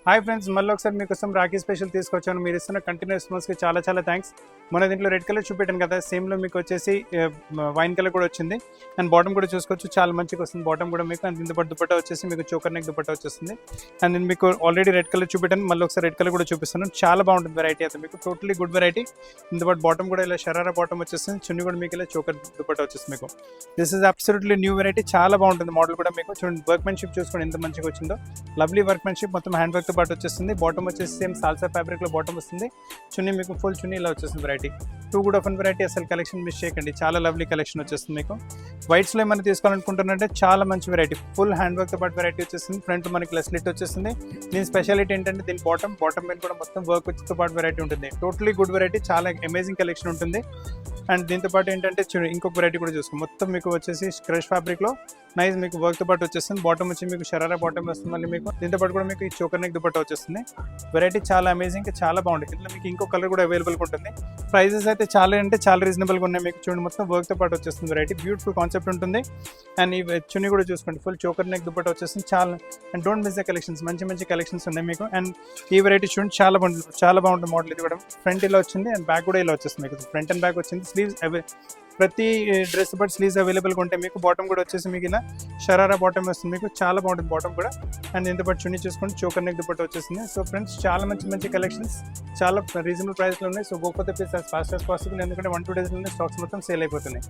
Hi friends, మళ్ళీ ఒకసారి మీకోసం రాఖీ స్పెషల్ తీసుకొచ్చాను. మీరు ఇస్తున్న కంటిన్యూస్ రెస్పాన్స్కి చాలా చాలా థ్యాంక్స్. మన దీంట్లో రెడ్ కలర్ చూపెట్టాను కదా, సేమ్లో మీకు వచ్చేసి వైన్ కలర్ కూడా వచ్చింది. అండ్ బాటమ్ కూడా చూసుకోవచ్చు, చాలా మంచిగా వస్తుంది బాటమ్ కూడా మీకు. అండ్ దీంతో పాటు దుపట్టా వచ్చేసి మీకు చోకర్ నెక్ దుపట్టా వచ్చేస్తుంది. అండ్ నేను మీకు ఆల్రెడీ రెడ్ కలర్ చూపెట్టాను, మళ్ళీ ఒకసారి రెడ్ కలర్ కూడా చూపిస్తాను. చాలా బాగుంటుంది వెరైటీ అయితే మీకు, టోటలీ గుడ్ వెరైటీ. దీంతో పాటు బాటమ్ కూడా ఇలా షరారా బాటమ్ వచ్చేస్తుంది, చున్నీ కూడా మీకు ఇలా చోకర్ దుపట్టా వచ్చేస్తుంది మీకు. This is absolutely new variety, చాలా బాగుంటుంది మోడల్ కూడా మీకు. చూడండి వర్క్మెన్షిప్ చూసుకోండి ఎంత మంచిగా వచ్చిందో, లవ్లీ వర్క్మెన్షిప్, మొత్తం హ్యాండ్ వర్క్తో పాటు వచ్చేస్తుంది. బాటమ్ వచ్చేసి సేమ్ సాల్సా ఫ్యాబ్రిక్లో బాటమ్ వస్తుంది. చున్నీ మీకు ఫుల్ చున్నీ ఇలా వచ్చేస్తుంది variety. Too good of an variety, అసలు కలెక్షన్ మిస్ చేయకండి, చాలా లవ్లీ కలెక్షన్ వచ్చేస్తుంది మీకు. వైట్స్లో ఏమైనా తీసుకోవాలనుకుంటున్నారంటే చాలా మంచి వెరైటీ, ఫుల్ హ్యాండ్ వర్క్తో పాటు వెరైటీ వచ్చేస్తుంది. ఫ్రంట్ మనకి స్లిట్ వచ్చేస్తుంది. దీని స్పెషాలిటీ ఏంటంటే దీని బాటమ్ మీద కూడా మొత్తం వర్క్ వచ్చేతో పాటు వెరైటీ ఉంటుంది. టోటలీ గుడ్ వెరైటీ, చాలా అమేజింగ్ కలెక్షన్ ఉంటుంది. అండ్ దీంతో పాటు ఏంటంటే ఇంకొక వెరైటీ కూడా చూసుకోండి, మొత్తం మీకు వచ్చేసి క్రష్ ఫ్యాబ్రిక్లో నైస్ మీకు వర్క్తో పాటు వచ్చేస్తుంది. బాటమ్ వచ్చి మీకు షరారా బాటమ్ వస్తుంది. మళ్ళీ మీకు దీంతో పాటు కూడా మీకు ఈ చోకర్ నెక్ దుపట్టా వచ్చేస్తుంది. వెరైటీ చాలా అమేజింగ్, చాలా బాగుంటుంది. ఇందులో మీకు ఇంకో కలర్ కూడా అవైలబుల్గా ఉంటుంది. ప్రైజెస్ అయితే చాలా రీజనబుల్గా ఉన్నాయి మీకు. చూడండి మొత్తం వర్క్తో పాటు వచ్చేస్తుంది వెరైటీ, బ్యూటిఫుల్ కాన్సెప్ట్ ఉంటుంది. అండ్ ఈ చున్నీ కూడా చూసుకోండి, ఫుల్ చోకర్ నెక్ దుపట్టా వచ్చేస్తుంది. చాలా and don't miss the collections, మంచి కలెక్షన్స్ ఉన్నాయి మీకు. అండ్ ఈ వెరైటీ చూడండి, చాలా బాగుంటుంది మోడల్. ఇది కూడా ఫ్రంట్ ఇలా వచ్చింది అండ్ బ్యాక్ కూడా ఇలా వచ్చేస్తుంది మీకు. ఫ్రంట్ అండ్ బ్యాక్ వచ్చింది. స్లీవ్స్ ప్రతి డ్రెస్ బట్ స్లీవ్స్ అవైలబుల్గా ఉంటాయి మీకు. బాటమ్ కూడా వచ్చేసి మీకు ఇలా షరారా బాటమ్ వస్తుంది మీకు, చాలా బాగుంటుంది బాటమ్ కూడా. అండ్ దీంతో పాటు చున్నీ చూసుకుంటే చోకర్ నెక్ దుపట్టా వచ్చేసింది. సో ఫ్రెండ్స్, చాలా మంచి కలెక్షన్స్, చాలా రీజనబుల్ ప్రైస్లో ఉన్నాయి. సో గోకపోతే please as fast as possible, ఎందుకంటే 1-2 డేస్లోనే స్టాక్స్ మొత్తం సేల్ అయిపోతున్నాయి.